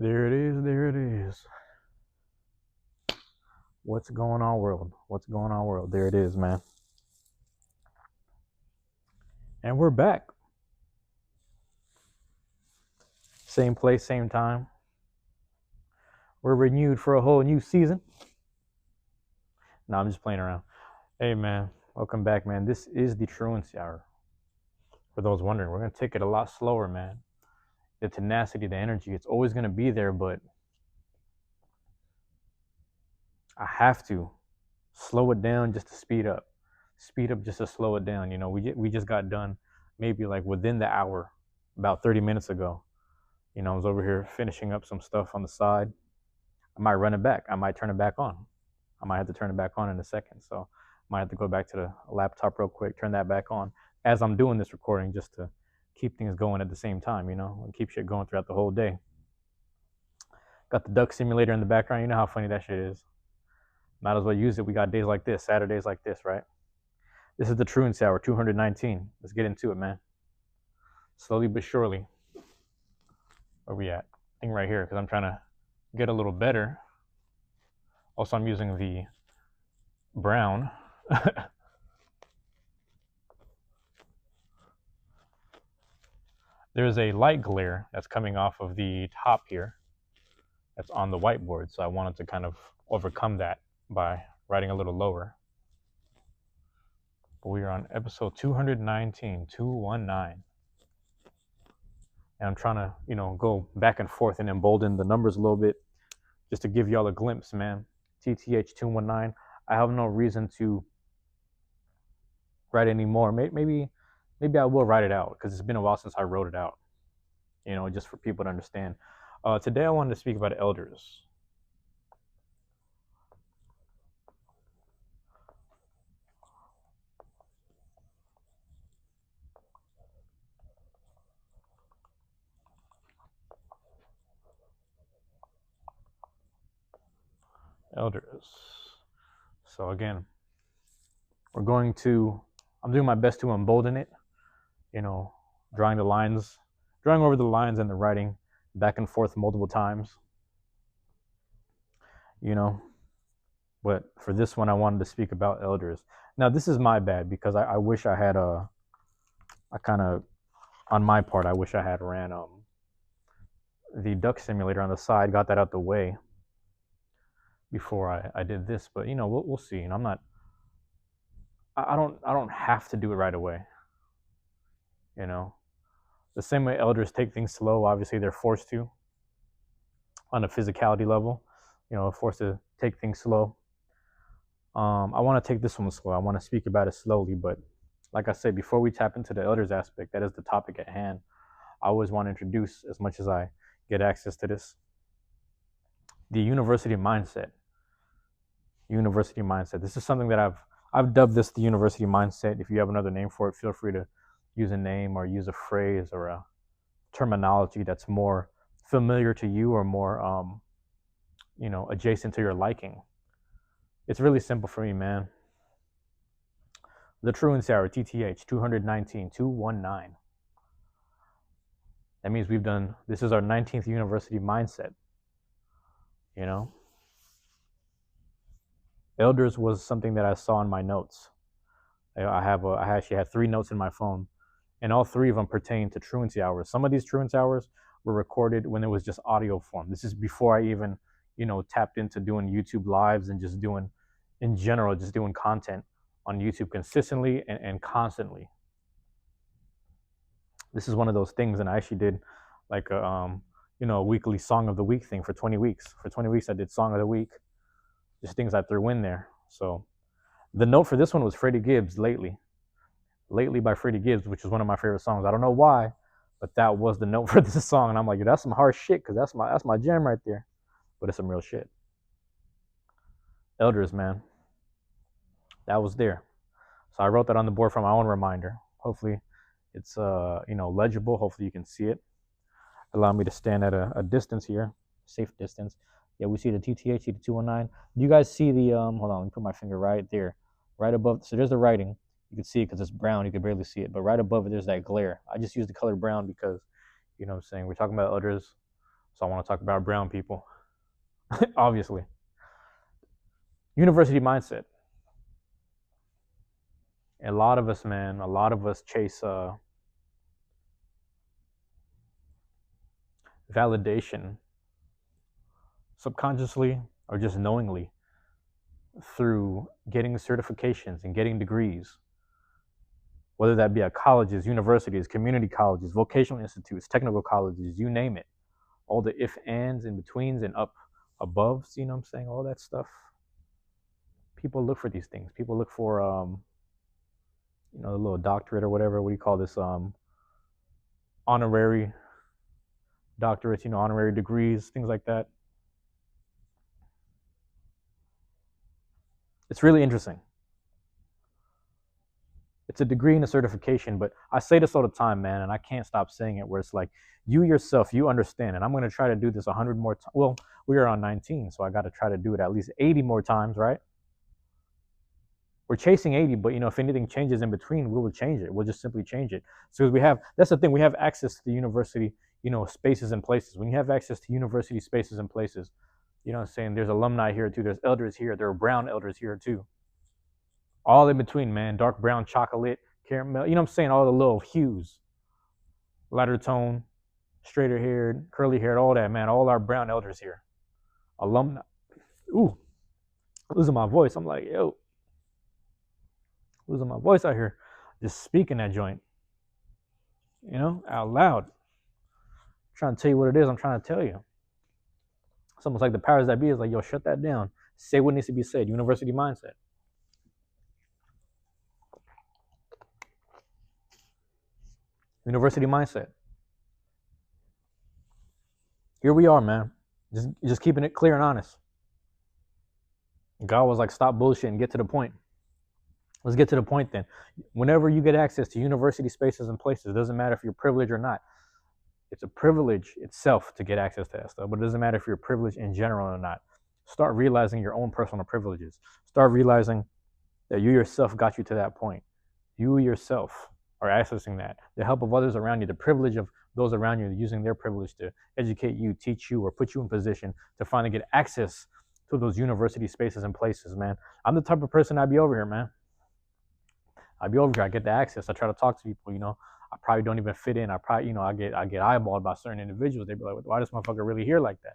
There it is. There it is. What's going on, world? What's going on, world? There it is, man. And we're back. Same place, same time. We're renewed for a whole new season. No, I'm just playing around. Hey, man. Welcome back, man. This is the Truancy Hour. For those wondering, we're going to take it a lot slower, man. The tenacity, the energy, it's always going to be there, but I have to slow it down just to speed up. Speed up just to slow it down. You know, we just got done maybe like within the hour, about 30 minutes ago. You know, I was over here finishing up some stuff on the side. I might run it back. I might turn it back on. I might have to turn it back on in a second. So I might have to go back to the laptop real quick, turn that back on as I'm doing this recording just to keep things going at the same time, you know, and keep shit going throughout the whole day. Got the duck simulator in the background. You know how funny that shit is. Might as well use it. We got days like this, Saturdays like this, right? This is the Truancy Hour 219. Let's get into it, man. Slowly but surely. Where we at? I think right here, because I'm trying to get a little better. Also, I'm using the brown. There's a light glare that's coming off of the top here that's on the whiteboard, so I wanted to kind of overcome that by writing a little lower. But we are on episode 219, 219. And I'm trying to, you know, go back and forth and embolden the numbers a little bit just to give y'all a glimpse, man. TTH 219. I have no reason to write anymore. Maybe I will write it out because it's been a while since I wrote it out, you know, just for people to understand. Today I wanted to speak about elders. Elders. So again, I'm doing my best to embolden it, you know, drawing over the lines and the writing back and forth multiple times, you know. But for this one, I wanted to speak about elders. Now, this is my bad because I wish I had on my part, I wish I had ran the duck simulator on the side, got that out the way before I did this. But you know, we'll see. And I don't have to do it right away. You know, the same way elders take things slow. Obviously, they're forced to on a physicality level. You know, forced to take things slow. I want to take this one slow. I want to speak about it slowly, but like I said, before we tap into the elders aspect, that is the topic at hand. I always want to introduce, as much as I get access to this, the university mindset. University mindset. This is something that I've dubbed this the university mindset. If you have another name for it, feel free to use a name or use a phrase or a terminology that's more familiar to you or more, you know, adjacent to your liking. It's really simple for me, man. The Truancy Hour, TTH 219, 219. That means this is our 19th university mindset. You know? Elders was something that I saw in my notes. I actually had 3 notes in my phone, and all 3 of them pertain to Truancy Hours. Some of these Truancy Hours were recorded when it was just audio form. This is before I even, you know, tapped into doing YouTube lives and just doing, in general, just doing content on YouTube consistently and constantly. This is one of those things, and I actually did like a you know, a weekly song of the week thing for 20 weeks. For 20 weeks, I did song of the week, just things I threw in there. So the note for this one was Freddie Gibbs, Lately by Freddie Gibbs, which is one of my favorite songs. I don't know why, but that was the note for this song, and I'm like, that's some hard shit because that's my jam right there. But it's some real shit. Elders, man, that was there. So I wrote that on the board for my own reminder. Hopefully, it's you know, legible. Hopefully, you can see it. Allow me to stand at a distance here, safe distance. Yeah, we see the TTH, see the 219. Do you guys see the hold on, let me put my finger right there, right above. So there's the writing. You can see it because it's brown. You can barely see it, but right above it, there's that glare. I just used the color brown because, you know what I'm saying, we're talking about elders. So I want to talk about brown people, obviously. University mindset. A lot of us, man, a lot of us chase validation subconsciously or just knowingly through getting certifications and getting degrees, whether that be at colleges, universities, community colleges, vocational institutes, technical colleges, you name it. All the if, ands, in betweens, and up aboves, you know what I'm saying? All that stuff. People look for these things. People look for, a little doctorate or whatever. What do you call this? Honorary doctorates, honorary degrees, things like that. It's really interesting. It's a degree and a certification, but I say this all the time, man, and I can't stop saying it, where it's like, you yourself, you understand, and I'm going to try to do this 100 more times. Well, we are on 19, so I got to try to do it at least 80 more times, right? We're chasing 80, but, if anything changes in between, we will change it. We'll just simply change it. So that's the thing, we have access to the university, spaces and places. When you have access to university spaces and places, you know what I'm saying, there's alumni here too, there's elders here, there are brown elders here too. All in between, man. Dark brown, chocolate, caramel. You know what I'm saying? All the little hues. Lighter tone, straighter haired, curly haired, all that, man. All our brown elders here. Alumni. Ooh, losing my voice. I'm like, yo, losing my voice out here. Just speaking that joint. Out loud. I'm trying to tell you what it is I'm trying to tell you. It's almost like the powers that be is like, yo, shut that down. Say what needs to be said. University mindset. University mindset. Here we are, man. Just keeping it clear and honest. God was like, stop bullshit and get to the point. Let's get to the point then. Whenever you get access to university spaces and places, it doesn't matter if you're privileged or not. It's a privilege itself to get access to that stuff, but it doesn't matter if you're privileged in general or not. Start realizing your own personal privileges. Start realizing that you yourself got you to that point. You yourself are accessing that. The help of others around you, the privilege of those around you using their privilege to educate you, teach you, or put you in position to finally get access to those university spaces and places, man. I'm the type of person I'd be over here, man. I'd be over here. I get the access. I try to talk to people, I probably don't even fit in. I probably, I get eyeballed by certain individuals. They'd be like, why does this motherfucker really here like that?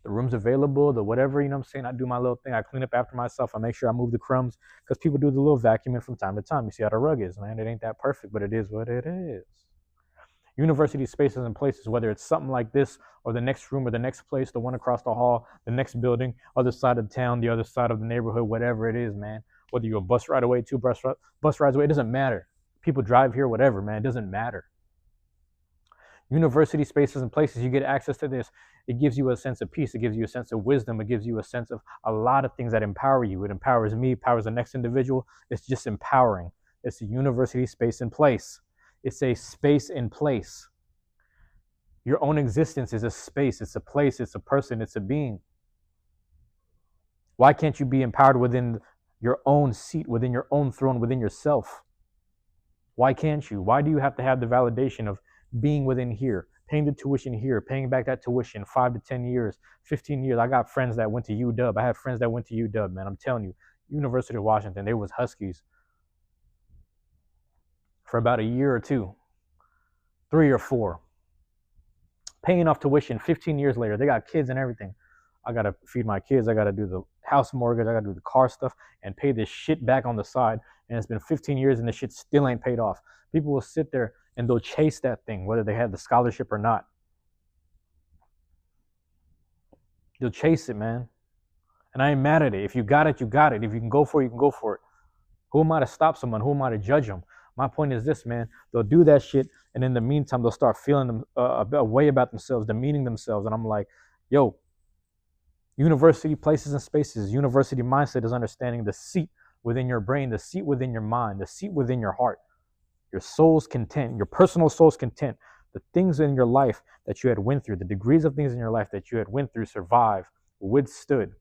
The room's available, the whatever, you know what I'm saying? I do my little thing. I clean up after myself. I make sure I move the crumbs because people do the little vacuuming from time to time. You see how the rug is, man. It ain't that perfect, but it is what it is. University spaces and places, whether it's something like this or the next room or the next place, the one across the hall, the next building, other side of town, the other side of the neighborhood, whatever it is, man. Whether you're a bus ride away, two bus rides away, it doesn't matter. People drive here, whatever, man. It doesn't matter. University spaces and places, you get access to this. It gives you a sense of peace. It gives you a sense of wisdom. It gives you a sense of a lot of things that empower you. It empowers me, empowers the next individual. It's just empowering. It's a university space and place. It's a space and place. Your own existence is a space. It's a place. It's a person. It's a being. Why can't you be empowered within your own seat, within your own throne, within yourself? Why can't you? Why do you have to have the validation of being within here, paying the tuition here, paying back that tuition 5 to 10 years, 15 years? I got friends that went to UW. I have friends that went to UW, man. I'm telling you, University of Washington, they was Huskies for about a year or two, 3 or 4. Paying off tuition 15 years later. They got kids and everything. I got to feed my kids. I got to do the house mortgage. I got to do the car stuff and pay this shit back on the side. And it's been 15 years and the shit still ain't paid off. People will sit there and they'll chase that thing, whether they have the scholarship or not. They'll chase it, man. And I ain't mad at it. If you got it, you got it. If you can go for it, you can go for it. Who am I to stop someone? Who am I to judge them? My point is this, man. They'll do that shit, and in the meantime, they'll start feeling a way about themselves, demeaning themselves. And I'm like, yo, university places and spaces, university mindset is understanding the seat within your brain, the seat within your mind, the seat within your heart, your soul's content, your personal soul's content, the things in your life that you had went through, the degrees of things in your life that you had went through, survived, withstood.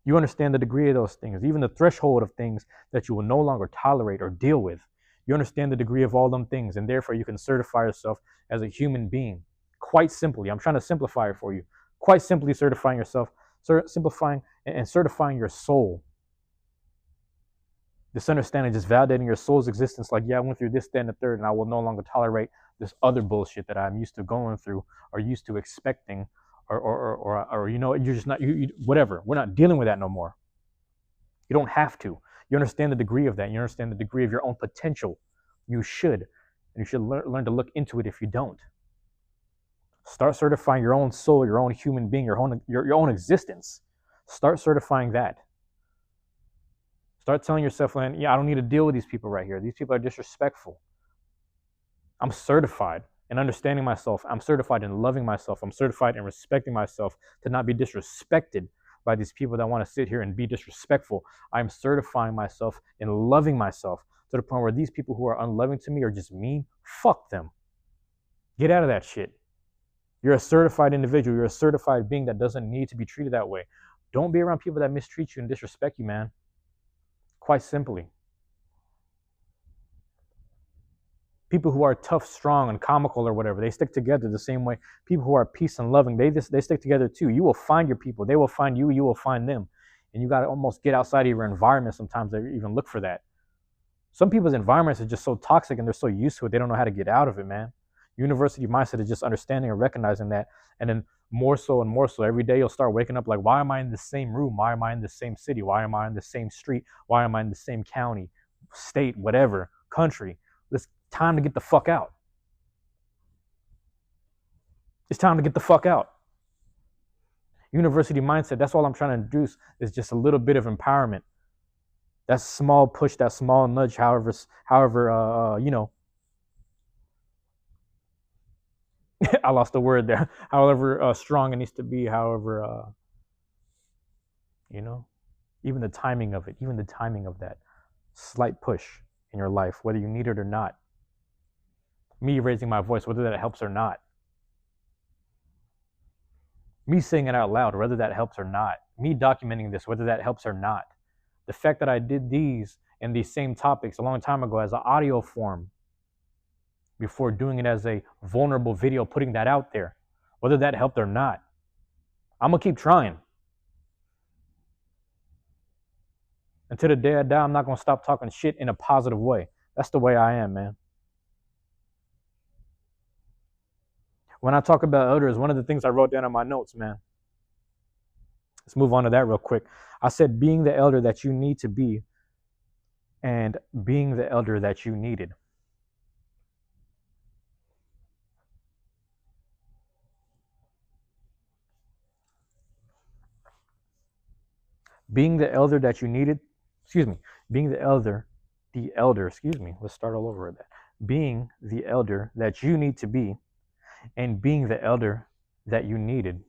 You understand the degree of those things, even the threshold of things that you will no longer tolerate or deal with. You understand the degree of all them things, and therefore you can certify yourself as a human being. Quite simply, I'm trying to simplify it for you. Quite simply, certifying yourself, simplifying and certifying your soul. This understanding, just validating your soul's existence, like, yeah, I went through this, that, and the third, and I will no longer tolerate this other bullshit that I'm used to going through or used to expecting, or you know, you're just not, whatever. We're not dealing with that no more. You don't have to. You understand the degree of that. You understand the degree of your own potential. You should. And you should learn to look into it if you don't. Start certifying your own soul, your own human being, your own existence. Start certifying that. Start telling yourself, yeah, I don't need to deal with these people right here. These people are disrespectful. I'm certified in understanding myself. I'm certified in loving myself. I'm certified in respecting myself to not be disrespected by these people that want to sit here and be disrespectful. I'm certifying myself in loving myself to the point where these people who are unloving to me are just mean. Fuck them. Get out of that shit. You're a certified individual. You're a certified being that doesn't need to be treated that way. Don't be around people that mistreat you and disrespect you, man. Quite simply. People who are tough, strong, and comical or whatever, they stick together the same way. People who are peace and loving, they stick together too. You will find your people. They will find you. You will find them. And you got to almost get outside of your environment sometimes to even look for that. Some people's environments are just so toxic and they're so used to it, they don't know how to get out of it, man. University mindset is just understanding and recognizing that. And then more so and more so, every day you'll start waking up like, why am I in the same room? Why am I in the same city? Why am I in the same street? Why am I in the same county, state, whatever, country? It's time to get the fuck out. It's time to get the fuck out. University mindset, that's all I'm trying to introduce, is just a little bit of empowerment. That small push, that small nudge, however, you know, I lost the word there. However strong it needs to be, however, you know, even the timing of it, even the timing of that slight push in your life, whether you need it or not. Me raising my voice, whether that helps or not. Me saying it out loud, whether that helps or not. Me documenting this, whether that helps or not. The fact that I did these and these same topics a long time ago as an audio form before doing it as a vulnerable video, putting that out there, whether that helped or not. I'm going to keep trying. Until the day I die, I'm not going to stop talking shit in a positive way. That's the way I am, man. When I talk about elders, one of the things I wrote down in my notes, man. Let's move on to that real quick. I said being the elder that you need to be and being the elder that you needed. Being the elder that you needed, being the elder, let's start all over with that. Being the elder that you need to be and being the elder that you needed.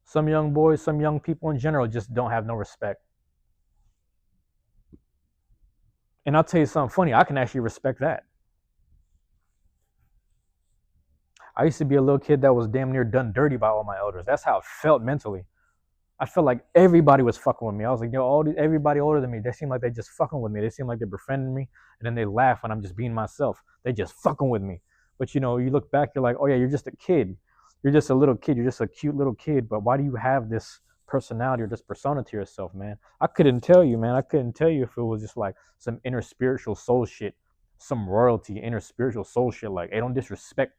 Some young boys, some young people in general just don't have no respect. And I'll tell you something funny, I can actually respect that. I used to be a little kid that was damn near done dirty by all my elders. That's how it felt mentally. I felt like everybody was fucking with me. I was like, everybody older than me, they seem like they just fucking with me. They seem like they're befriending me, and then they laugh when I'm just being myself. They just fucking with me. But you look back, you're like, oh yeah, you're just a kid. You're just a little kid. You're just a cute little kid. But why do you have this personality or this persona to yourself, man? I couldn't tell you, man. I couldn't tell you if it was just like some inner spiritual soul shit, some royalty, inner spiritual soul shit. Like, hey, don't disrespect.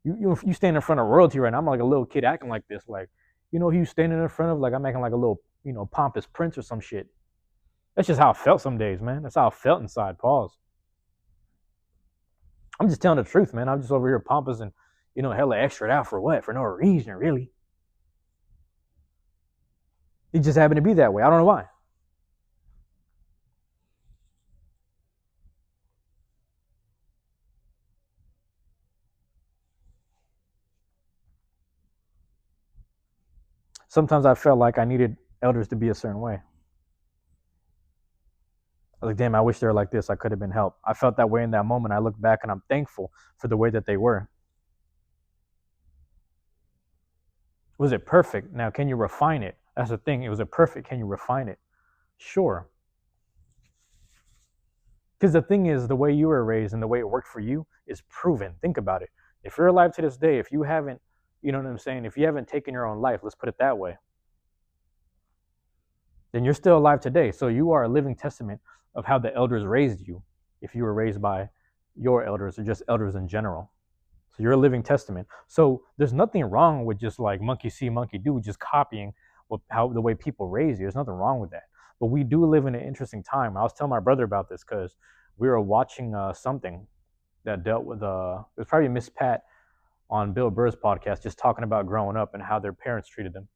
You stand in front of royalty right now. I'm like a little kid acting like this, like. Who you standing in front of? Like I'm acting like a little, pompous prince or some shit. That's just how I felt some days, man. That's how I felt inside. Pause. I'm just telling the truth, man. I'm just over here pompous and, hella extra out for what? For no reason, really. It just happened to be that way. I don't know why. Sometimes I felt like I needed elders to be a certain way. I was like, damn, I wish they were like this. I could have been helped. I felt that way in that moment. I look back and I'm thankful for the way that they were. Was it perfect? Now, can you refine it? That's the thing. Was it perfect? Can you refine it? Sure. Because the thing is, the way you were raised and the way it worked for you is proven. Think about it. If you're alive to this day, if you haven't, you know what I'm saying, if you haven't taken your own life, let's put it that way, then you're still alive today. So you are a living testament of how the elders raised you, if you were raised by your elders or just elders in general. So you're a living testament. So there's nothing wrong with just like monkey see, monkey do, just copying how the way people raise you. There's nothing wrong with that. But we do live in an interesting time. I was telling my brother about this because we were watching something that dealt with it was probably Miss Pat on Bill Burr's podcast, just talking about growing up and how their parents treated them,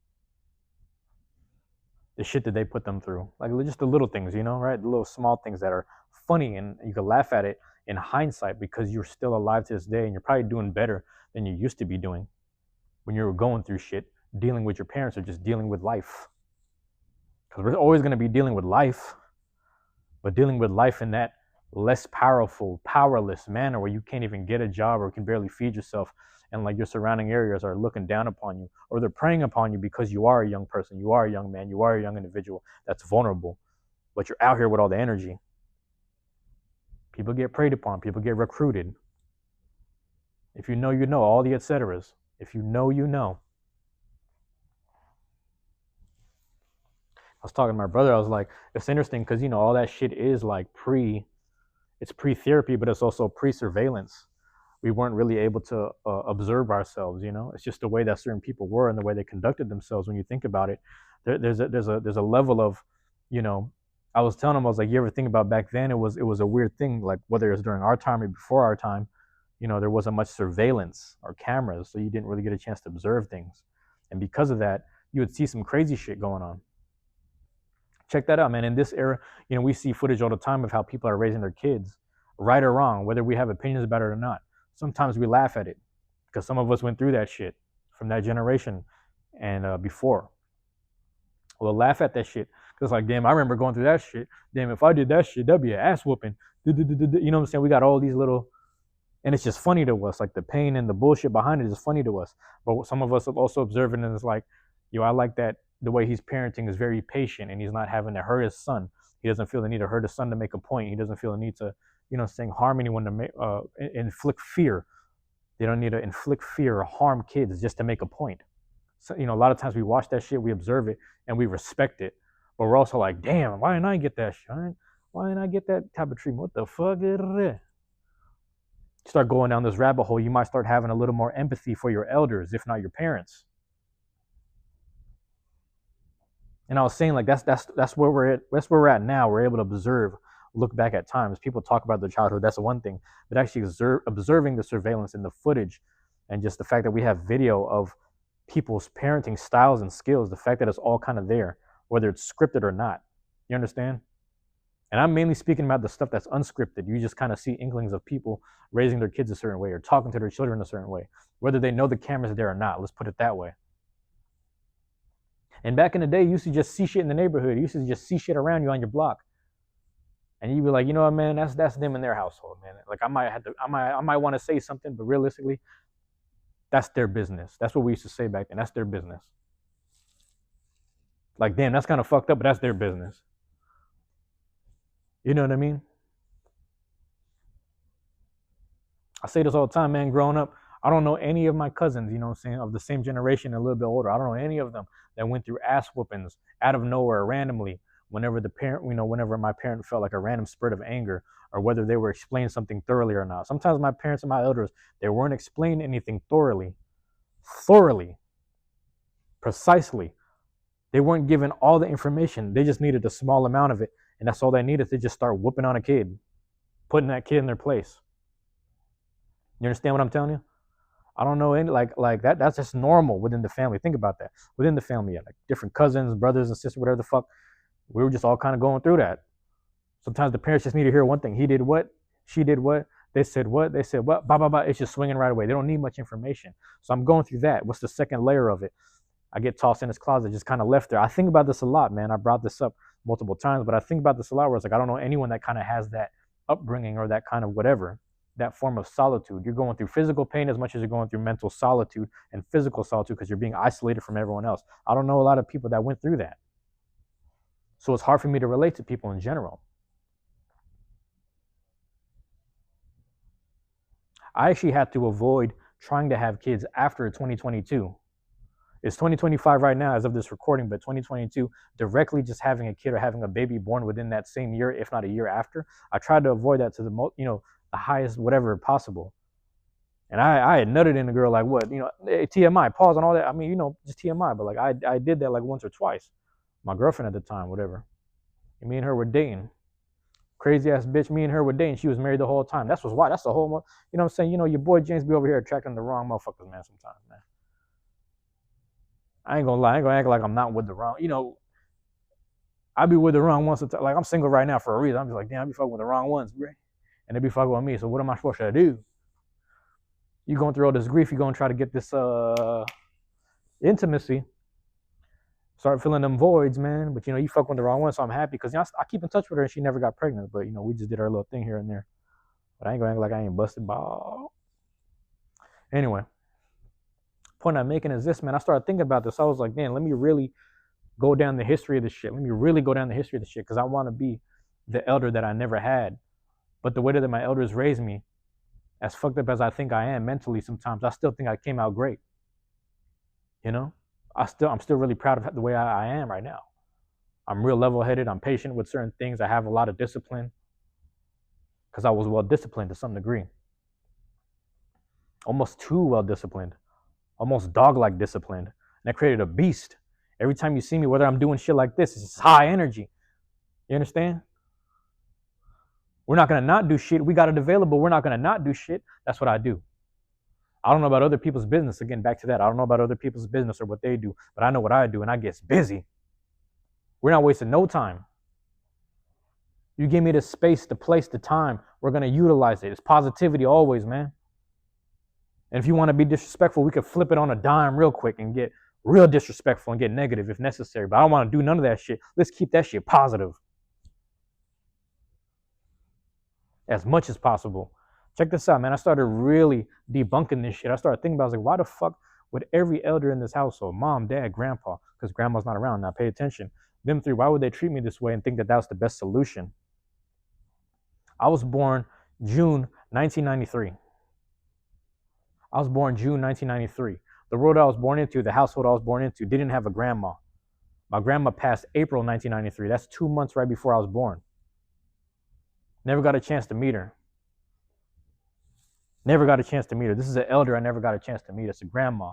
the shit that they put them through, like just the little things, right? The little small things that are funny and you can laugh at it in hindsight because you're still alive to this day and you're probably doing better than you used to be doing when you were going through shit, dealing with your parents or just dealing with life. Because we're always going to be dealing with life, but dealing with life in that less powerful, powerless manner where you can't even get a job or can barely feed yourself, and like your surrounding areas are looking down upon you or they're preying upon you because you are a young person, you are a young man, you are a young individual that's vulnerable, but you're out here with all the energy. People get preyed upon, people get recruited. If you know, you know, all the etceteras. If you know, you know. I was talking to my brother, I was like, it's interesting because, all that shit is like it's pre-therapy, but it's also pre-surveillance. We weren't really able to observe ourselves. It's just the way that certain people were and the way they conducted themselves. When you think about it, there's a level of, I was telling him, I was like, you ever think about back then? It was a weird thing, like whether it was during our time or before our time. There wasn't much surveillance or cameras, so you didn't really get a chance to observe things, and because of that, you would see some crazy shit going on. Check that out, man. In this era, we see footage all the time of how people are raising their kids, right or wrong, whether we have opinions about it or not. Sometimes we laugh at it because some of us went through that shit from that generation and before. We'll laugh at that shit because, like, damn, I remember going through that shit. Damn, if I did that shit, that'd be an ass whooping. You know what I'm saying? We got all these little, and it's just funny to us. Like the pain and the bullshit behind it is funny to us. But some of us have also observed it and it's like, I like that the way he's parenting is very patient and he's not having to hurt his son. He doesn't feel the need to hurt his son to make a point. He doesn't feel the need to, harm anyone to inflict fear. They don't need to inflict fear or harm kids just to make a point. So, a lot of times we watch that shit, we observe it, and we respect it. But we're also like, damn, why didn't I get that shit? Why didn't I get that type of treatment? What the fuck is it? Start going down this rabbit hole, you might start having a little more empathy for your elders, if not your parents. And I was saying, like, that's where we're at. That's where we're at now. We're able to observe, look back at times. People talk about their childhood. That's one thing, but actually observing the surveillance and the footage, and just the fact that we have video of people's parenting styles and skills. The fact that it's all kind of there, whether it's scripted or not. You understand? And I'm mainly speaking about the stuff that's unscripted. You just kind of see inklings of people raising their kids a certain way or talking to their children a certain way, whether they know the camera's there or not. Let's put it that way. And back in the day, you used to just see shit in the neighborhood. You used to just see shit around you on your block. And you'd be like, you know what, man, that's them in their household, man. Like I might want to say something, but realistically, that's their business. That's what we used to say back then. That's their business. Like, damn, that's kind of fucked up, but that's their business. You know what I mean? I say this all the time, man. Growing up, I don't know any of my cousins, of the same generation, a little bit older. I don't know any of them that went through ass whoopings out of nowhere randomly whenever whenever my parent felt like a random spurt of anger, or whether they were explaining something thoroughly or not. Sometimes my parents and my elders, they weren't explaining anything thoroughly, precisely. They weren't given all the information. They just needed a small amount of it, and that's all they needed to just start whooping on a kid, putting that kid in their place. You understand what I'm telling you? I don't know any like that. That's just normal within the family. Think about that. Within the family, like different cousins, brothers and sisters, whatever the fuck. We were just all kind of going through that. Sometimes the parents just need to hear one thing. He did what? She did what? They said what? They said what? Blah, blah, blah. It's just swinging right away. They don't need much information. So I'm going through that. What's the second layer of it? I get tossed in this closet, just kind of left there. I think about this a lot, man. I brought this up multiple times, but I think about this a lot where it's like, I don't know anyone that kind of has that upbringing or that kind of whatever, that form of solitude. You're going through physical pain as much as you're going through mental solitude and physical solitude because you're being isolated from everyone else. I don't know a lot of people that went through that. So it's hard for me to relate to people in general. I actually had to avoid trying to have kids after 2022. It's 2025 right now as of this recording, but 2022, directly just having a kid or having a baby born within that same year, if not a year after, I tried to avoid that to the most, the highest whatever possible. And I had nutted in the girl like what, TMI, pause on all that. I mean, just TMI, but like I did that like once or twice. My girlfriend at the time, whatever. And me and her were dating. Crazy ass bitch, me and her were dating. She was married the whole time. That's what's why. That's the whole, you know what I'm saying? Your boy James be over here attracting the wrong motherfuckers, man, sometimes, man. I ain't gonna lie. I ain't gonna act like I'm not with the wrong. I be with the wrong ones. Like I'm single right now for a reason. I'm just like, damn, I be fucking with the wrong ones, bro. And they be fucking with me. So what am I supposed to do? You going through all this grief. You gonna try to get this intimacy. Start filling them voids, man. But you fuck with the wrong one. So I'm happy because I keep in touch with her and she never got pregnant. But we just did our little thing here and there. But I ain't gonna act like I ain't busted ball. Anyway, point I'm making is this, man. I started thinking about this. I was like, man, let me really go down the history of this shit. Let me really go down the history of this shit because I want to be the elder that I never had. But the way that my elders raised me, as fucked up as I think I am mentally sometimes, I still think I came out great. I'm still really proud of the way I am right now. I'm real level-headed. I'm patient with certain things. I have a lot of discipline because I was well disciplined to some degree. Almost too well disciplined. Almost dog-like disciplined. And that created a beast. Every time you see me, whether I'm doing shit like this, it's just high energy. You understand? We're not going to not do shit. We got it available. We're not going to not do shit. That's what I do. I don't know about other people's business. Again, back to that. I don't know about other people's business or what they do, but I know what I do, and I get busy. We're not wasting no time. You give me the space, the place, the time, we're going to utilize it. It's positivity always, man. And if you want to be disrespectful, we could flip it on a dime real quick and get real disrespectful and get negative if necessary. But I don't want to do none of that shit. Let's keep that shit positive as much as possible. Check this out, man. I started really debunking this shit. I started thinking about, I was like, why the fuck would every elder in this household, mom, dad, grandpa, because grandma's not around now, pay attention, them three, why would they treat me this way and think that was the best solution? I was born June 1993. I was born June 1993. The world I was born into, the household I was born into, didn't have a grandma. My grandma passed April 1993. That's 2 months right before I was born. Never got a chance to meet her. Never got a chance to meet her. This is an elder I never got a chance to meet. It's a grandma.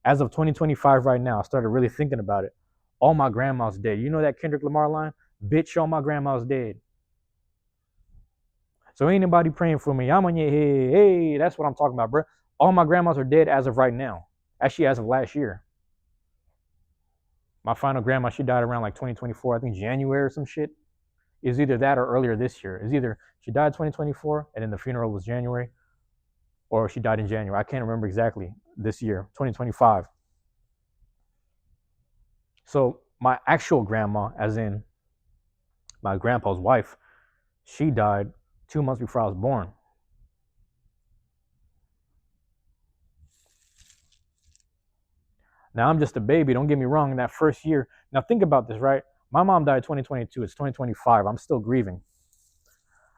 As of 2025 right now, I started really thinking about it. All my grandma's dead. You know that Kendrick Lamar line? Bitch, all my grandma's dead. So ain't nobody praying for me. I'm on your head. Hey, that's what I'm talking about, bro. All my grandmas are dead as of right now. Actually, as of last year. My final grandma, she died around like 2024, I think January or some shit. It was either that or earlier this year. It's either she died 2024 and then the funeral was January, or she died in January. I can't remember exactly this year, 2025. So my actual grandma, as in my grandpa's wife, she died 2 months before I was born. Now I'm just a baby. Don't get me wrong. In that first year, now think about this, right? My mom died 2022. It's 2025. I'm still grieving.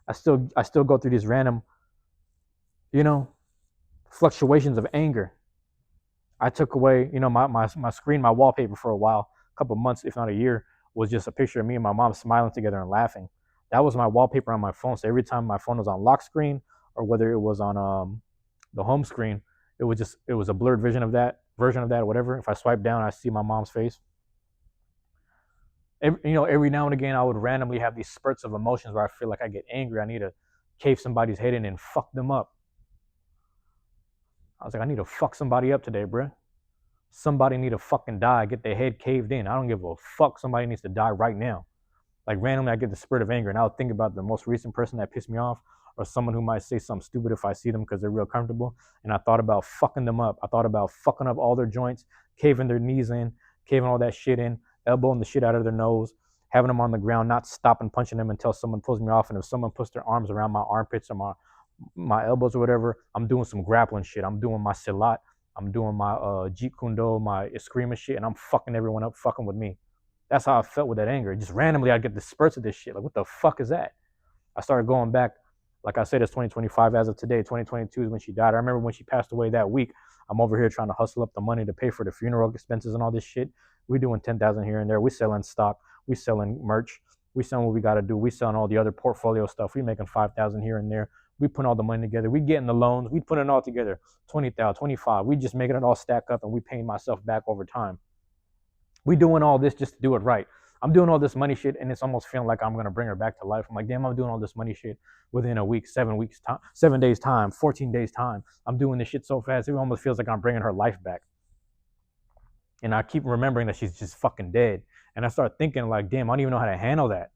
I still go through these random, fluctuations of anger. I took away, my screen, my wallpaper for a while, a couple months, if not a year, was just a picture of me and my mom smiling together and laughing. That was my wallpaper on my phone. So every time my phone was on lock screen or whether it was on the home screen, it was a blurred version of that or whatever. If I swipe down, I see my mom's face. Every now and again, I would randomly have these spurts of emotions where I feel like I get angry. I need to cave somebody's head in and fuck them up. I was like, I need to fuck somebody up today, bro. Somebody need to fucking die, get their head caved in. I don't give a fuck. Somebody needs to die right now. Like randomly, I get the spirit of anger, and I'll think about the most recent person that pissed me off, or someone who might say something stupid if I see them because they're real comfortable. And I thought about fucking them up. I thought about fucking up all their joints, caving their knees in, caving all that shit in, elbowing the shit out of their nose, having them on the ground, not stopping punching them until someone pulls me off. And if someone puts their arms around my armpits or my elbows or whatever, I'm doing some grappling shit. I'm doing my silat. I'm doing my Jeet Kune Do, my Eskrima shit, and I'm fucking everyone up, fucking with me. That's how I felt with that anger. Just randomly, I'd get the spurts of this shit. Like, what the fuck is that? I started going back Like I said, it's 2025 as of today. 2022 is when she died. I remember when she passed away that week. I'm over here trying to hustle up the money to pay for the funeral expenses and all this shit. We doing 10,000 here and there. We selling stock. We selling merch. We selling what we got to do. We selling all the other portfolio stuff. We making 5,000 here and there. We putting all the money together. We getting the loans. We putting it all together. 20,000, 25. We just making it all stack up and we paying myself back over time. We doing all this just to do it right. I'm doing all this money shit, and it's almost feeling like I'm gonna bring her back to life. I'm like, damn, I'm doing all this money shit within a week, 7 weeks time, 7 days time, 14 days time. I'm doing this shit so fast, it almost feels like I'm bringing her life back. And I keep remembering that she's just fucking dead. And I start thinking like, damn, I don't even know how to handle that.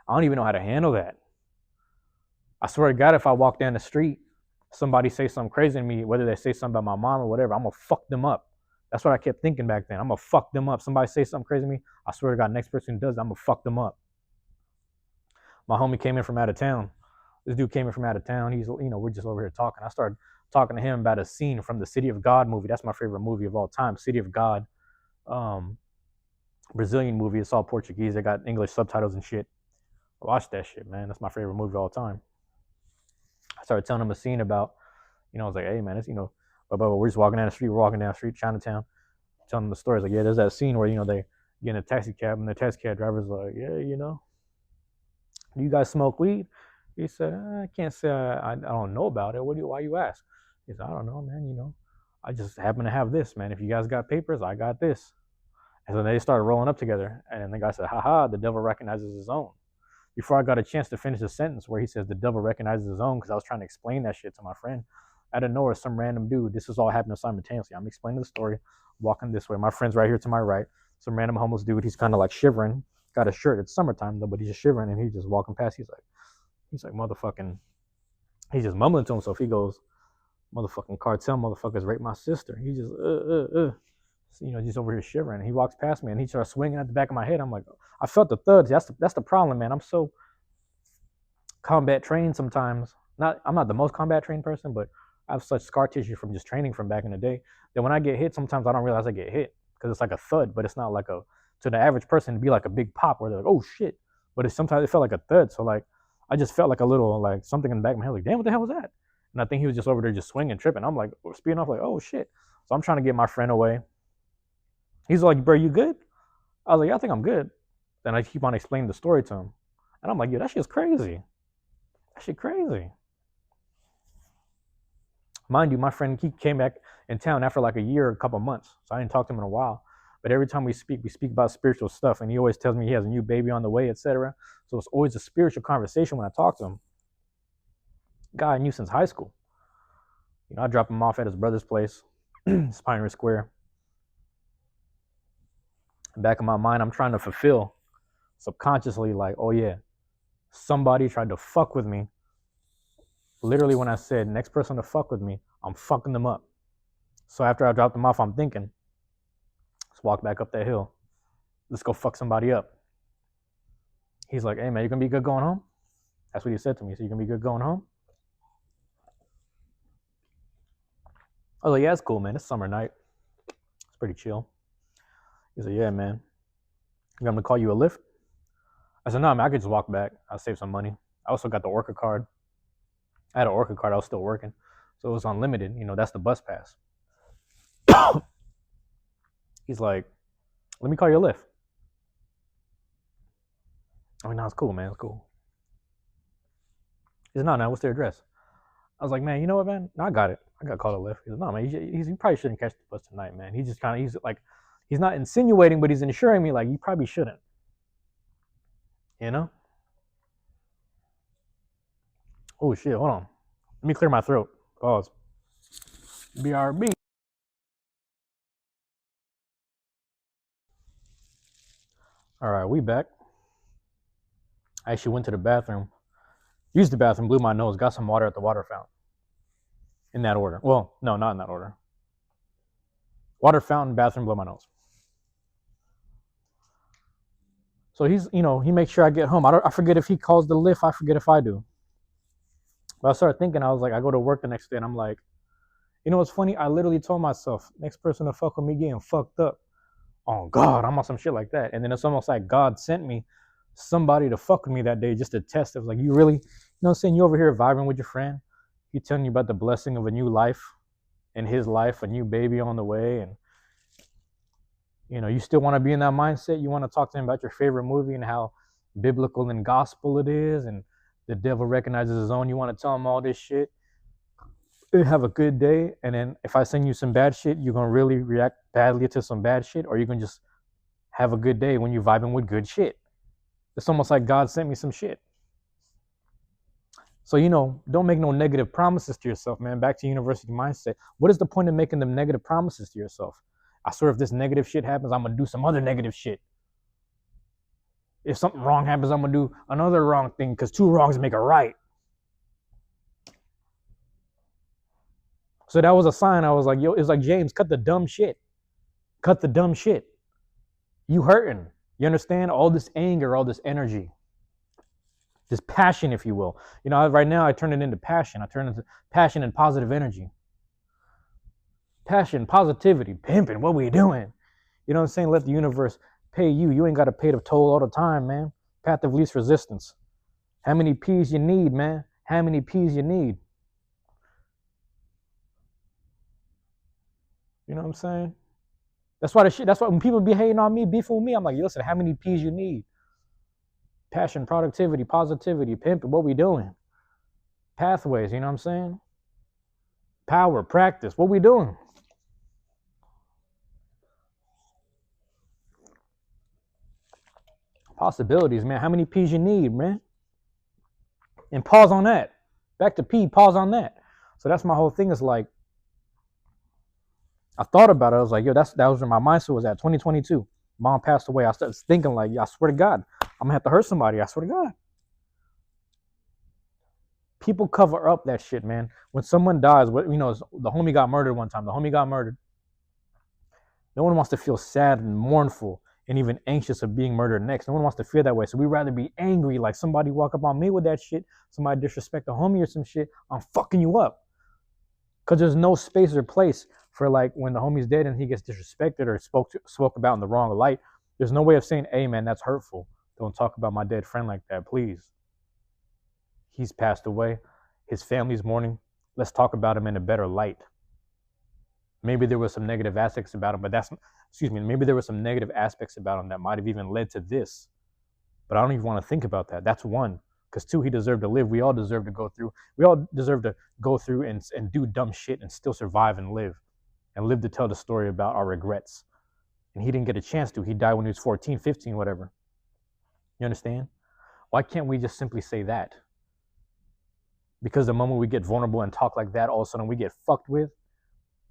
I don't even know how to handle that. I swear to God, if I walk down the street, somebody say something crazy to me, whether they say something about my mom or whatever, I'm gonna fuck them up. That's what I kept thinking back then. I'm gonna fuck them up. Somebody say something crazy to me, I swear to God, next person who does that, I'm gonna fuck them up. My homie came in from out of town. This dude came in from out of town. He's, we're just over here talking. I started talking to him about a scene from the City of God movie. That's my favorite movie of all time. City of God, um, Brazilian movie. It's all Portuguese. They got English subtitles and shit. Watch that shit, man. That's my favorite movie of all time. I started telling him a scene about, I was like, hey man, it's but we're just walking down the street. We're walking down the street, Chinatown, telling them the stories. Like, yeah, there's that scene where they get in a taxi cab and the taxi cab driver's like, yeah, do you guys smoke weed? He said, I can't say I don't know about it. Why you ask? He said, I don't know, man. I just happen to have this, man. If you guys got papers, I got this. And so they started rolling up together. And the guy said, haha, the devil recognizes his own. Before I got a chance to finish the sentence where he says the devil recognizes his own, because I was trying to explain that shit to my friend. Out of nowhere, some random dude, this is all happening simultaneously. I'm explaining the story, walking this way. My friend's right here to my right. Some random homeless dude, he's kind of like shivering, got a shirt. It's summertime though, but he's just shivering and he's just walking past. He's like motherfucking, he's just mumbling to himself. He goes, motherfucking cartel motherfuckers raped my sister. He just, just over here shivering. He walks past me and he starts swinging at the back of my head. I'm like, I felt the thuds. That's the problem, man. I'm so combat trained sometimes. I'm not the most combat trained person, but I have such scar tissue from just training from back in the day that when I get hit, sometimes I don't realize I get hit because it's like a thud, but it's not like to the average person to be like a big pop where they're like, oh shit. But sometimes it felt like a thud. So like, I just felt like a little, like something in the back of my head, like, damn, what the hell was that? And I think he was just over there just swinging, tripping. I'm like, speeding off like, oh shit. So I'm trying to get my friend away. He's like, bro, you good? I was like, yeah, I think I'm good. Then I keep on explaining the story to him. And I'm like, yeah, that shit's crazy. That shit crazy. Mind you, my friend, he came back in town after like a year, a couple months. So I didn't talk to him in a while. But every time we speak about spiritual stuff. And he always tells me he has a new baby on the way, etc. So it's always a spiritual conversation when I talk to him. Guy I knew since high school. I drop him off at his brother's place, Pioneer Square. Back in my mind, I'm trying to fulfill subconsciously, like, oh yeah, somebody tried to fuck with me. Literally, when I said next person to fuck with me, I'm fucking them up. So after I dropped them off, I'm thinking, let's walk back up that hill. Let's go fuck somebody up. He's like, hey man, you gonna be good going home? That's what he said to me. So you gonna be good going home? I was like, yeah, it's cool, man. It's summer night. It's pretty chill. He said, yeah, man. You want me to call you a lift? I said, no, man, I could just walk back. I'll save some money. I also got the Orca card. I had an Orca card. I was still working. So it was unlimited. That's the bus pass. He's like, let me call you a lift. I mean, no, it's cool, man. It's cool. He said, no, what's their address? I was like, man, you know what, man? No, I got it. I got called a lift. He said, no, man, you probably shouldn't catch the bus tonight, man. He's just kind of, he's like, he's not insinuating, but he's ensuring me, like, you probably shouldn't. Oh, shit, hold on. Let me clear my throat. Pause. BRB. All right, we back. I actually went to the bathroom, used the bathroom, blew my nose, got some water at the water fountain. In that order. Well, no, not in that order. Water fountain, bathroom, blow my nose. So he makes sure I get home. I forget if he calls the lift. I forget if I do. But I started thinking, I was like, I go to work the next day and I'm like, what's funny? I literally told myself, next person to fuck with me getting fucked up. Oh God, I'm on some shit like that. And then it's almost like God sent me somebody to fuck with me that day just to test it. It was like, you know what I'm saying? You over here vibing with your friend. He telling you about the blessing of a new life in his life, a new baby on the way, and you still want to be in that mindset. You want to talk to him about your favorite movie and how biblical and gospel it is, and the devil recognizes his own. You want to tell him all this shit. Have a good day, and then if I send you some bad shit, you're gonna really react badly to some bad shit, or you're gonna just have a good day when you're vibing with good shit. It's almost like God sent me some shit. So, don't make no negative promises to yourself, man. Back to university mindset. What is the point of making them negative promises to yourself? I swear if this negative shit happens, I'm gonna do some other negative shit. If something wrong happens, I'm gonna do another wrong thing, because two wrongs make a right. So that was a sign. I was like, yo, it's like, James, cut the dumb shit. Cut the dumb shit. You hurting. You understand? All this anger, all this energy, this passion, if you will. Right now I turn it into passion. I turn it into passion and positive energy. Passion, positivity, pimping, what we doing? You know what I'm saying? Let the universe pay you. You ain't got to pay the toll all the time, man. Path of least resistance. How many P's you need, man? How many P's you need? You know what I'm saying? That's why when people be hating on me, beefing with me, I'm like, listen, how many P's you need? Passion, productivity, positivity, pimping, what we doing? Pathways, you know what I'm saying? Power, practice, what we doing? Possibilities, man. How many P's you need, man? And pause on that. Back to P, pause on that. So that's my whole thing. Is like, I thought about it. I was like, yo, that was where my mindset was at. 2022. Mom passed away. I started thinking like, I swear to God, I'm gonna have to hurt somebody. I swear to God. People cover up that shit, man. When someone dies, the homie got murdered one time. The homie got murdered. No one wants to feel sad and mournful and even anxious of being murdered next. No one wants to feel that way. So we'd rather be angry, like somebody walk up on me with that shit, somebody disrespect a homie or some shit, I'm fucking you up. Because there's no space or place for like when the homie's dead and he gets disrespected or spoke about in the wrong light. There's no way of saying, hey man, that's hurtful. Don't talk about my dead friend like that, please. He's passed away. His family's mourning. Let's talk about him in a better light. Maybe there was some negative aspects about him, maybe there were some negative aspects about him that might have even led to this. But I don't even want to think about that. That's one. Because two, he deserved to live. We all deserve to go through. We all deserve to go through and do dumb shit and still survive and live to tell the story about our regrets. And he didn't get a chance to. He died when he was 14, 15, whatever. You understand? Why can't we just simply say that? Because the moment we get vulnerable and talk like that, all of a sudden we get fucked with.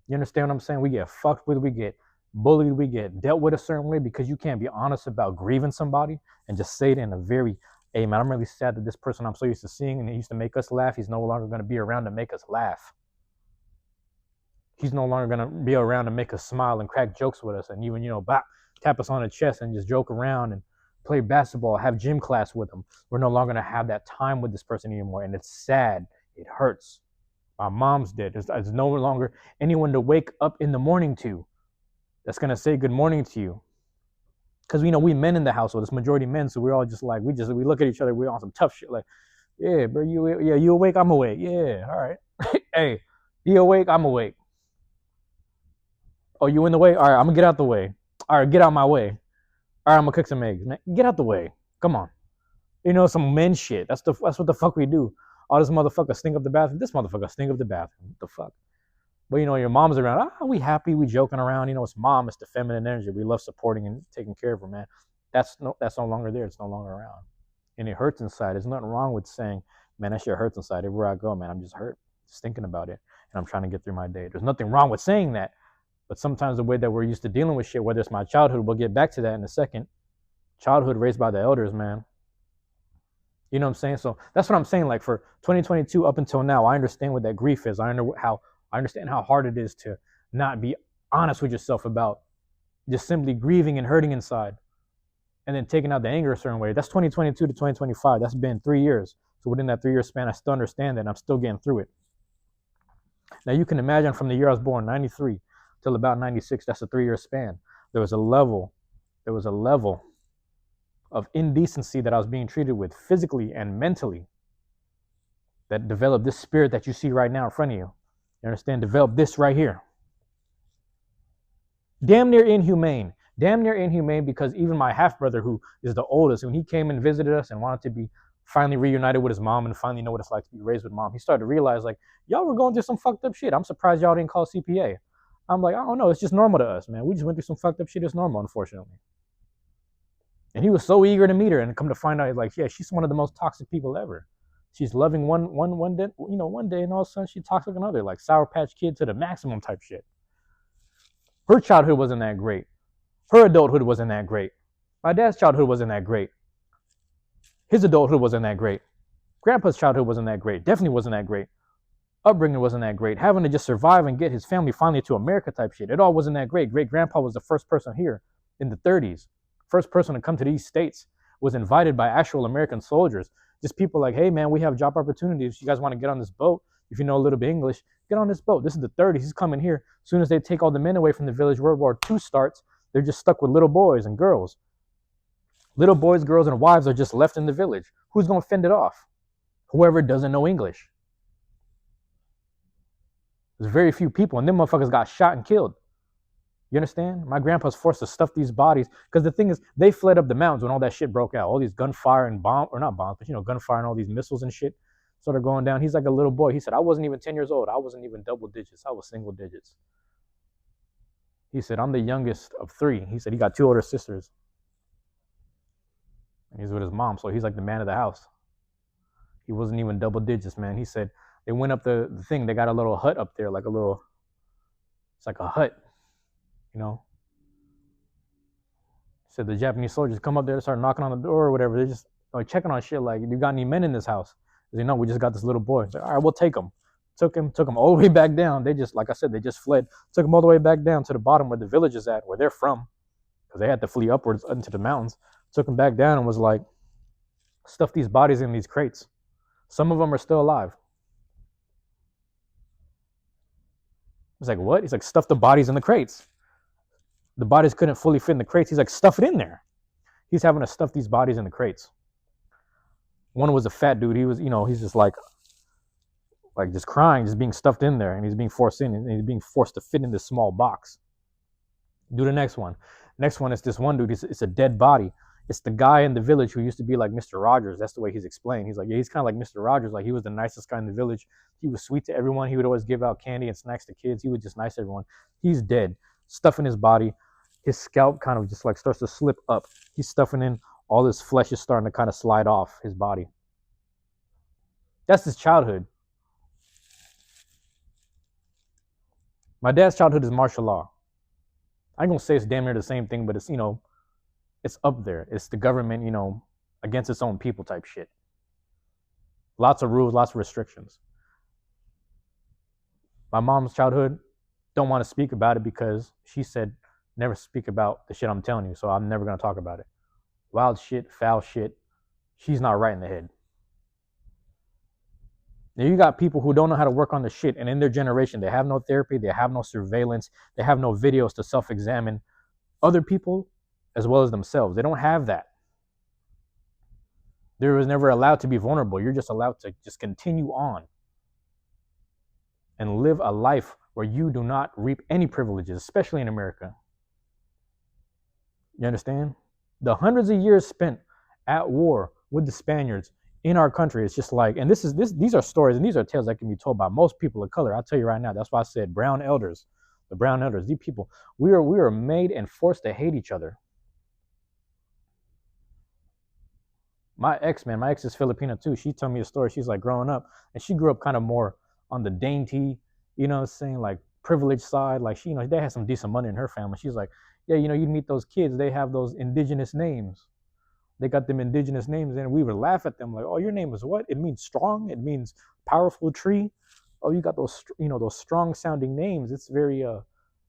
You understand what I'm saying? We get fucked with, we get bullied, we get dealt with a certain way because you can't be honest about grieving somebody and just say it in a very, hey man, I'm really sad that this person I'm so used to seeing and he used to make us laugh, he's no longer going to be around to make us laugh. He's no longer going to be around to make us smile and crack jokes with us and even, tap us on the chest and just joke around and play basketball, have gym class with him. We're no longer going to have that time with this person anymore. And it's sad. It hurts. My mom's dead. There's no longer anyone to wake up in the morning to that's going to say good morning to you. Because we men in the household, it's majority men, so we're all just like, we look at each other, we're on some tough shit, like, yeah, bro, you awake? I'm awake. Yeah, all right. Hey, you awake? I'm awake. Oh, you in the way? All right, I'm gonna get out the way. All right, get out my way. All right, I'm gonna cook some eggs. Man, get out the way. Come on. Some men shit. That's what the fuck we do. All this motherfucker stink up the bathroom. This motherfucker stink up the bathroom. What the fuck? But your mom's around. We happy. We joking around. It's mom. It's the feminine energy. We love supporting and taking care of her, man. That's no longer there. It's no longer around, and it hurts inside. There's nothing wrong with saying, man, that shit hurts inside. Everywhere I go, man, I'm just hurt, just thinking about it, and I'm trying to get through my day. There's nothing wrong with saying that, but sometimes the way that we're used to dealing with shit, whether it's my childhood, we'll get back to that in a second. Childhood raised by the elders, man. You know what I'm saying? So that's what I'm saying. Like for 2022 up until now, I understand what that grief is. I understand how hard it is to not be honest with yourself about just simply grieving and hurting inside and then taking out the anger a certain way. That's 2022 to 2025. That's been 3 years. So within that 3-year span, I still understand that and I'm still getting through it. Now you can imagine from the year I was born, 93, till about 96, that's a 3-year span. There was a level of indecency that I was being treated with physically and mentally that developed this spirit that you see right now in front of you. You understand? Developed this right here. Damn near inhumane. Damn near inhumane, because even my half brother, who is the oldest, when he came and visited us and wanted to be finally reunited with his mom and finally know what it's like to be raised with mom, he started to realize, like, y'all were going through some fucked up shit. I'm surprised y'all didn't call CPA. I'm like, I don't know. It's just normal to us, man. We just went through some fucked up shit. It's normal, unfortunately. And he was so eager to meet her, and come to find out, like, yeah, she's one of the most toxic people ever. She's loving one day, one day, and all of a sudden she's toxic another, like Sour Patch Kid to the maximum type shit. Her childhood wasn't that great. Her adulthood wasn't that great. My dad's childhood wasn't that great. His adulthood wasn't that great. Grandpa's childhood wasn't that great. Definitely wasn't that great. Upbringing wasn't that great. Having to just survive and get his family finally to America type shit. It all wasn't that great. Great grandpa was the first person here in the 30s. First person to come to these states, was invited by actual American soldiers. Just people like, hey man, we have job opportunities. You guys want to get on this boat? If you know a little bit English, get on this boat. This is the 30s. He's coming here. As soon as they take all the men away from the village, World War II starts. They're just stuck with little boys and girls. Little boys, girls, and wives are just left in the village. Who's going to fend it off? Whoever doesn't know English. There's very few people, and them motherfuckers got shot and killed. You understand? My grandpa's forced to stuff these bodies, because the thing is, they fled up the mountains when all that shit broke out. All these gunfire and not bombs, but gunfire and all these missiles and shit started going down. He's like a little boy. He said, I wasn't even 10 years old. I wasn't even double digits. I was single digits. He said, I'm the youngest of 3. He said he got 2 older sisters. And he's with his mom, so he's like the man of the house. He wasn't even double digits, man. He said they went up the thing. They got a little hut up there, it's like a hut, Said the Japanese soldiers come up there, start knocking on the door or whatever. They're just checking on shit like, you got any men in this house? They know we just got this little boy. It's like, all right, we'll take him. Took him all the way back down. They just, like I said, they just fled. Took him all the way back down to the bottom where the village is at, where they're from, because they had to flee upwards into the mountains. Took him back down and was like, stuff these bodies in these crates. Some of them are still alive. He's like, what? He's like, stuff the bodies in the crates. The bodies couldn't fully fit in the crates. He's like, stuff it in there. He's having to stuff these bodies in the crates. One was a fat dude. He was, he's just like just crying, just being stuffed in there, and he's being forced in, and he's being forced to fit in this small box. Do the next one. Next one is this one dude. It's a dead body. It's the guy in the village who used to be like Mr. Rogers. That's the way he's explained. He's like, yeah, he's kind of like Mr. Rogers. Like, he was the nicest guy in the village. He was sweet to everyone. He would always give out candy and snacks to kids. He was just nice to everyone. He's dead. Stuff in his body. His scalp kind of just like starts to slip up. He's stuffing in. All his flesh is starting to kind of slide off his body. That's his childhood. My dad's childhood is martial law. I ain't gonna say it's damn near the same thing, but it's, it's up there. It's the government, against its own people type shit. Lots of rules, lots of restrictions. My mom's childhood, don't want to speak about it because she said, never speak about the shit I'm telling you, so I'm never gonna talk about it. Wild shit, foul shit. She's not right in the head. Now you got people who don't know how to work on the shit, and in their generation, they have no therapy, they have no surveillance, they have no videos to self-examine other people as well as themselves. They don't have that. They was never allowed to be vulnerable. You're just allowed to just continue on and live a life where you do not reap any privileges, especially in America. You understand? The hundreds of years spent at war with the Spaniards in our country, it's just like, and these are stories and these are tales that can be told by most people of color. I'll tell you right now, that's why I said brown elders, the brown elders, these people, we are made and forced to hate each other. My ex is Filipino too. She told me a story. She's like growing up, and she grew up kind of more on the dainty, saying like privileged side. Like she, they had some decent money in her family. She's like, yeah, you meet those kids, they have those indigenous names. They got them indigenous names, and we would laugh at them like, oh, your name is what? It means strong. It means powerful tree. Oh, you got those, those strong sounding names. It's very,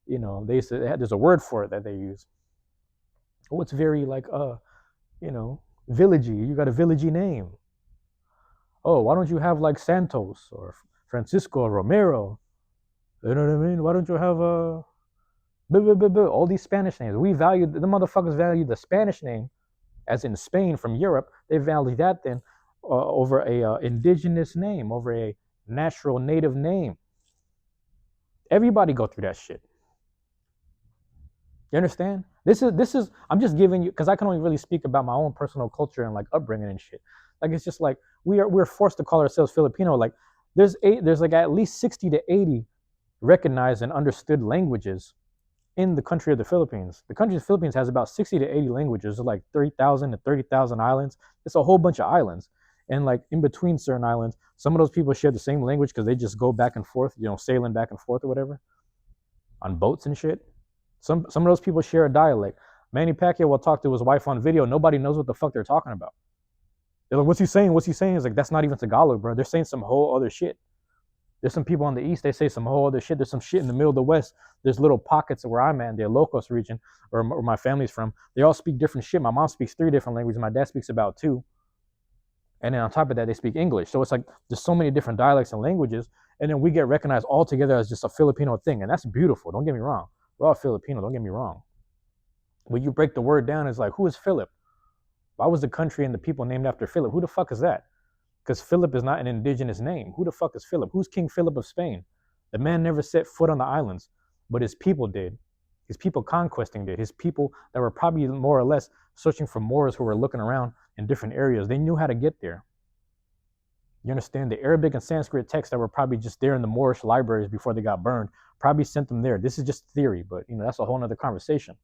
they said there's a word for it that they use. Oh, it's very like, villagey. You got a villagey name. Oh, why don't you have like Santos or Francisco or Romero? You know what I mean? Why don't you have all these Spanish names? The motherfuckers value the Spanish name, as in Spain from Europe. They value that then over a indigenous name, over a natural native name. Everybody go through that shit. You understand? This is I'm just giving you, because I can only really speak about my own personal culture and like upbringing and shit. Like it's just like we're forced to call ourselves Filipino. Like there's like at least 60 to 80 recognized and understood languages in the country of the Philippines. The country of the Philippines has about 60 to 80 languages. There's like 30,000 to 30,000 islands. It's a whole bunch of islands. And like in between certain islands, some of those people share the same language because they just go back and forth, sailing back and forth or whatever on boats and shit. Some of those people share a dialect. Manny Pacquiao will talk to his wife on video. Nobody knows what the fuck they're talking about. They're like, "What's he saying? What's he saying?" It's like, that's not even Tagalog, bro. They're saying some whole other shit. There's some people on the east, they say some whole other shit. There's some shit in the middle of the west. There's little pockets of where I'm at, the Ilocos region, or my family's from. They all speak different shit. My mom speaks 3 different languages. My dad speaks about 2. And then on top of that, they speak English. So it's like there's so many different dialects and languages. And then we get recognized all together as just a Filipino thing. And that's beautiful. Don't get me wrong. We're all Filipino. Don't get me wrong. When you break the word down, it's like, who is Philip? Why was the country and the people named after Philip? Who the fuck is that? Because Philip is not an indigenous name. Who the fuck is Philip? Who's King Philip of Spain? The man never set foot on the islands, but his people did. His people conquesting did. His people that were probably more or less searching for Moors who were looking around in different areas. They knew how to get there. You understand? The Arabic and Sanskrit texts that were probably just there in the Moorish libraries before they got burned probably sent them there. This is just theory, but that's a whole nother conversation.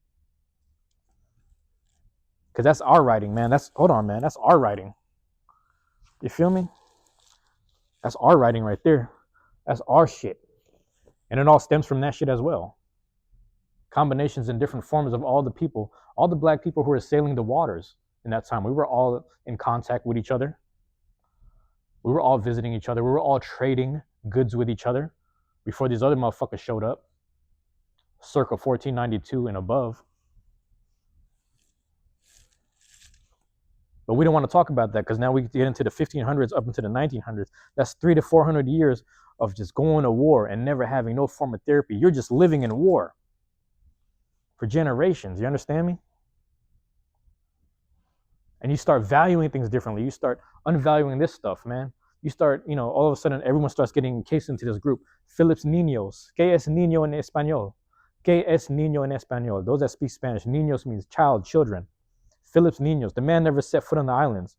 Because that's our writing, man. Hold on, man. That's our writing. You feel me? That's our writing right there. That's our shit. And it all stems from that shit as well. Combinations in different forms of all the people, all the black people who were sailing the waters in that time. We were all in contact with each other. We were all visiting each other. We were all trading goods with each other before these other motherfuckers showed up, circa 1492 and above. But we don't want to talk about that because now we get into the 1500s up into the 1900s. That's 300 to 400 years of just going to war and never having no form of therapy. You're just living in war for generations. You understand me? And you start valuing things differently. You start unvaluing this stuff, man. You start, all of a sudden everyone starts getting encased into this group. Philip's niños. ¿Qué es niño en español? ¿Qué es niño en español? Those that speak Spanish. Niños means child, children. Philip's niños. The man never set foot on the islands.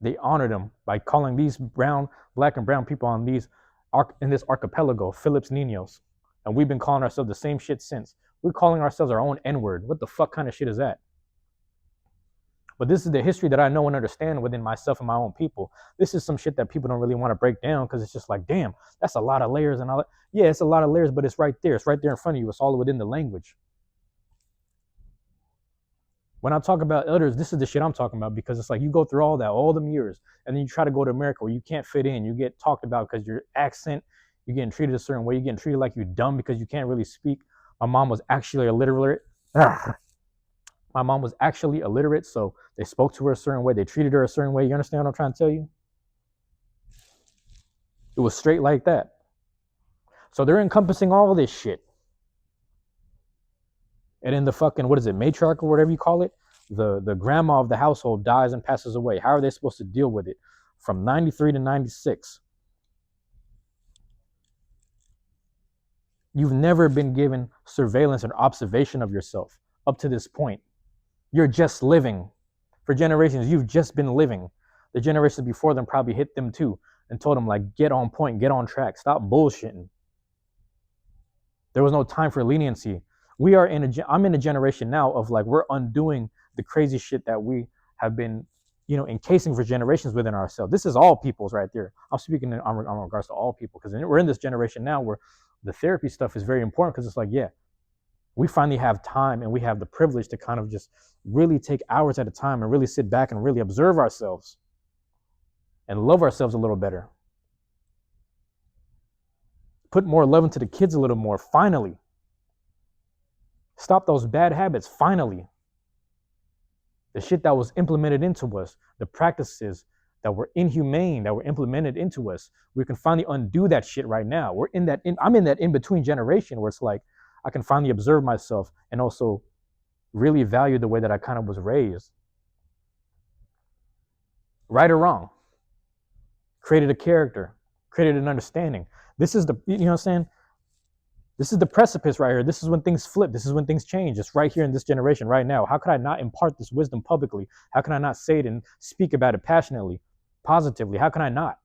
They honored him by calling these black and brown people in this archipelago Philip's niños. And we've been calling ourselves the same shit since. We're calling ourselves our own N-word. What the fuck kind of shit is that? But this is the history that I know and understand within myself and my own people. This is some shit that people don't really want to break down because it's just like, damn, that's a lot of layers and all that. Yeah, it's a lot of layers, but it's right there. It's right there in front of you. It's all within the language. When I talk about elders, this is the shit I'm talking about because it's like you go through all that, all them years, and then you try to go to America where you can't fit in. You get talked about because your accent, you're getting treated a certain way. You're getting treated like you're dumb because you can't really speak. My mom was actually illiterate. My mom was actually illiterate, so they spoke to her a certain way. They treated her a certain way. You understand what I'm trying to tell you? It was straight like that. So they're encompassing all of this shit. And then the fucking, matriarch or whatever you call it, the grandma of the household dies and passes away. How are they supposed to deal with it? From 93 to 96. You've never been given surveillance and observation of yourself up to this point. You're just living. For generations, you've just been living. The generations before them probably hit them too and told them, like, get on point, get on track, stop bullshitting. There was no time for leniency. I'm in a generation now of like, we're undoing the crazy shit that we have been, encasing for generations within ourselves. This is all people's right there. I'm speaking in regards to all people because we're in this generation now where the therapy stuff is very important because it's like, yeah, we finally have time and we have the privilege to kind of just really take hours at a time and really sit back and really observe ourselves and love ourselves a little better. Put more love into the kids a little more, finally. Stop those bad habits, finally. The shit that was implemented into us, the practices that were inhumane, that were implemented into us, we can finally undo that shit right now. I'm in that in-between generation where it's like, I can finally observe myself and also really value the way that I kind of was raised. right or wrong. Created a character, created an understanding. This is the, you know what I'm saying? This is the precipice right here. This is when things flip. This is when things change. It's right here in this generation, right now. How could I not impart this wisdom publicly? How can I not say it and speak about it passionately, positively? How can I not?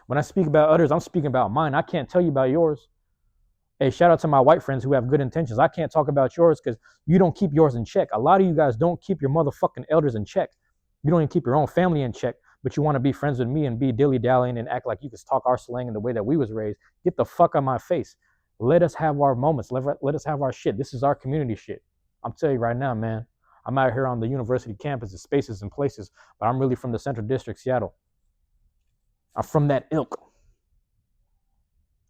When I speak about others, I'm speaking about mine. I can't tell you about yours. Hey, shout out to my white friends who have good intentions. I can't talk about yours because you don't keep yours in check. A lot of you guys don't keep your motherfucking elders in check. You don't even keep your own family in check, but you want to be friends with me and be dilly-dallying and act like you can talk our slang in the way that we was raised. Get the fuck out of my face. Let us have our moments. Let us have our shit. This is our community shit. I'm telling you right now, man. I'm out here on the university campuses, spaces and places, but I'm really from the Central District, Seattle. I'm from that ilk.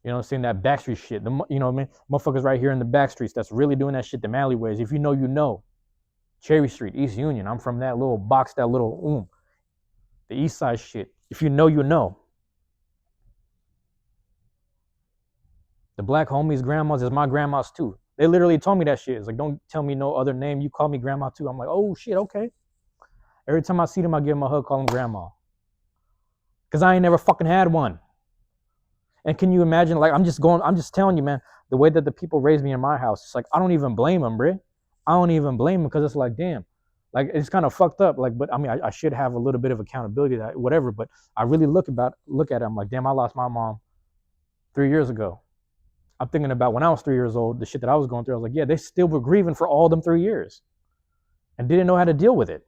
You know what I'm saying? That backstreet shit. You know what I mean? Motherfuckers right here in the backstreets that's really doing that shit, the alleyways. If you know, you know. Cherry Street, East Union. I'm from that little box, that little, the east side shit. If you know, you know. The black homies, grandmas is my grandmas too. They literally told me that shit. It's like, don't tell me no other name. You call me grandma too. I'm like, oh shit, okay. Every time I see them, I give them a hug, call them grandma. Because I ain't never fucking had one. And can you imagine, like, I'm just telling you, man, the way that the people raised me in my house, it's like, I don't even blame them, bro. I don't even blame them because it's like, damn, like, it's kind of fucked up. Like, but I mean, I should have a little bit of accountability, that whatever. But I really look at it. I'm like, damn, I lost my mom 3 years ago. I'm thinking about when I was 3 years old, the shit that I was going through. I was like, yeah, they still were grieving for all them 3 years and didn't know how to deal with it.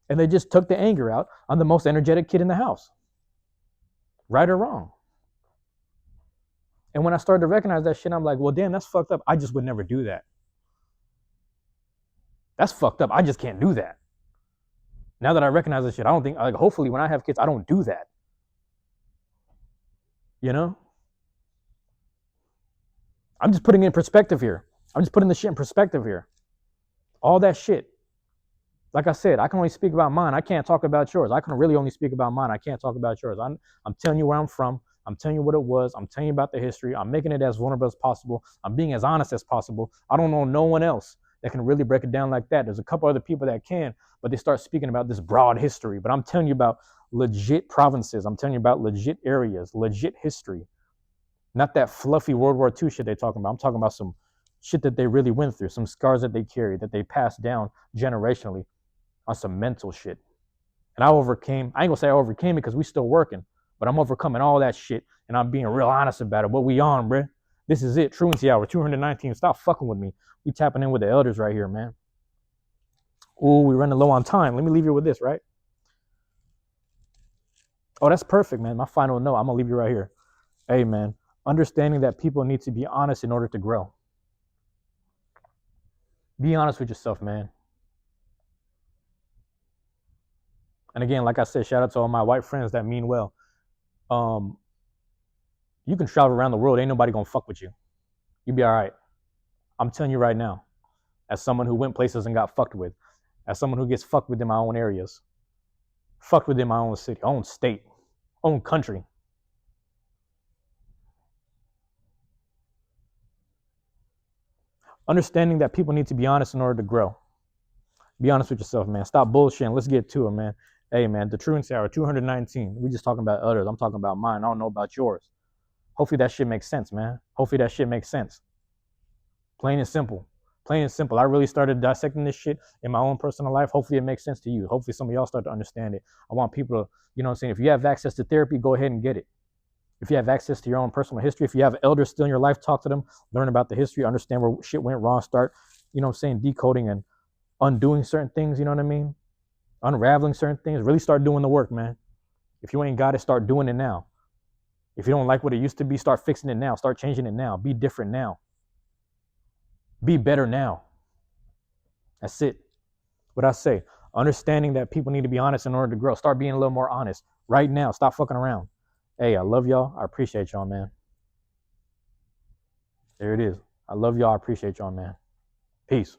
And they just took the anger out on the most energetic kid in the house. Right or wrong. And when I started to recognize that shit, I'm like, well, damn, that's fucked up. I just would never do that. That's fucked up. I just can't do that. Now that I recognize this shit, I don't think, like, hopefully when I have kids, I don't do that. You know? I'm just putting it in perspective here. I'm just putting the shit in perspective here. All that shit. Like I said, I can only speak about mine. I can't talk about yours. I can really only speak about mine. I can't talk about yours. I'm telling you where I'm from. I'm telling you what it was. I'm telling you about the history. I'm making it as vulnerable as possible. I'm being as honest as possible. I don't know no one else that can really break it down like that. There's a couple other people that can, but they start speaking about this broad history. But I'm telling you about legit provinces. I'm telling you about legit areas, legit history. Not that fluffy World War II shit they're talking about. I'm talking about some shit that they really went through, some scars that they carried, that they passed down generationally on some mental shit. And I ain't gonna say I overcame it because we still working, but I'm overcoming all that shit and I'm being real honest about it. What we on, bruh? This is it. Truancy Hour 219. Stop fucking with me. We tapping in with the elders right here, man. Ooh, we running low on time. Let me leave you with this, right? Oh, that's perfect, man. My final note. I'm gonna leave you right here. Hey, man. Understanding that people need to be honest in order to grow. Be honest with yourself, man. And again, like I said, shout out to all my white friends that mean well. You can travel around the world. Ain't nobody gonna fuck with you. You'll be all right. I'm telling you right now, as someone who went places and got fucked with, as someone who gets fucked with in my own areas, fucked with in my own city, own state, own country. Understanding that people need to be honest in order to grow. Be honest with yourself, man. Stop bullshitting. Let's get to it, man. Hey, man, the Truancy Hour 219. We just talking about others. I'm talking about mine. I don't know about yours. Hopefully that shit makes sense, man. Hopefully that shit makes sense. Plain and simple. Plain and simple. I really started dissecting this shit in my own personal life. Hopefully it makes sense to you. Hopefully some of y'all start to understand it. I want people to, you know what I'm saying? If you have access to therapy, go ahead and get it. If you have access to your own personal history, if you have elders still in your life, talk to them, learn about the history, understand where shit went wrong, start, you know what I'm saying, decoding and undoing certain things, you know what I mean? Unraveling certain things. Really start doing the work, man. If you ain't got it, start doing it now. If you don't like what it used to be, start fixing it now. Start changing it now. Be different now. Be better now. That's it. What I say, understanding that people need to be honest in order to grow. Start being a little more honest right now. Stop fucking around. Hey, I love y'all. I appreciate y'all, man. There it is. I love y'all. I appreciate y'all, man. Peace.